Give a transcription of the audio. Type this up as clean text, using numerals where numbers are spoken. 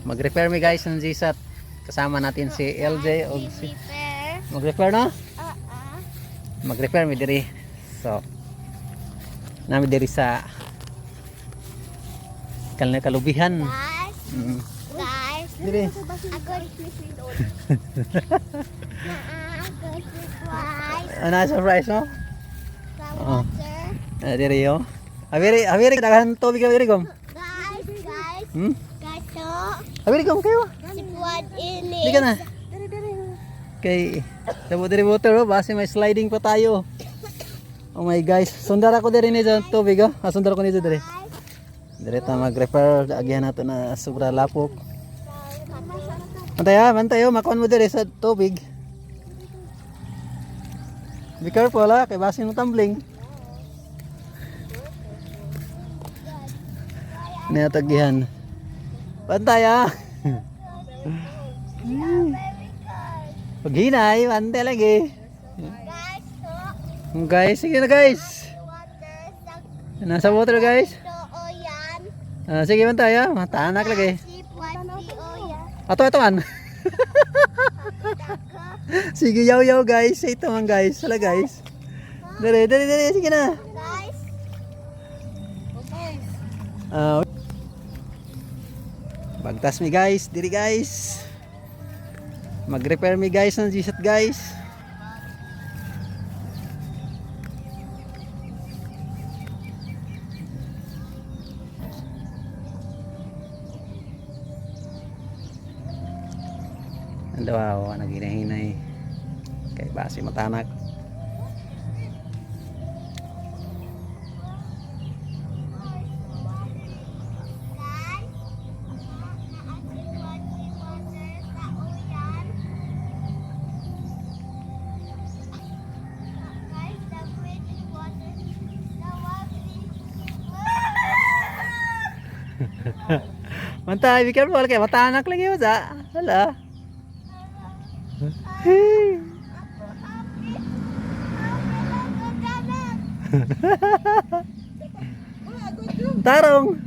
Mag-repair mi guys ng GSAT. Kasama natin si LJ o si Repair. mag-repair no? Uh-uh. Mag-repair mi diri. So nami diri sa kalubihan. Guys. Guys. Diri. Ako surprise. Ano surprise no? Sa water. Diri yo. Aviri daghan tubig aviri gom. Guys. Hmm? Guys, so. Aviri gom kayo. Sipwad ini. Di ka na. Kay tabo diri water oh, base may sliding pa tayo. Oh my guys, sundar ako diri ni sa tubig oh. Sundar ko ni diri. Diri ta mag-repair agyan nato na sobra lapok. Bantay oh, makuan mo diri sa tubig. Be careful ha, kay base mo tumbling. Natagihan. Bantay ha. Paghinay, bantay lagi. Guys, so. Guys, sige na guys. Water. Nasa water guys. O yan. Sige bantay ha, matanak lagi. Sipwad o yan. Ito man. Sige yaw guys, ito man guys. Hala guys. Dali, sige na. Guys. Okay. Bagtas mi guys, diri guys. Mag-repair mi guys ng GSAT guys. Ando wow, naghinay-hinay. Kay base matanak. Mantay, be careful kay matanak lagi mo sa. Hala. Tarong.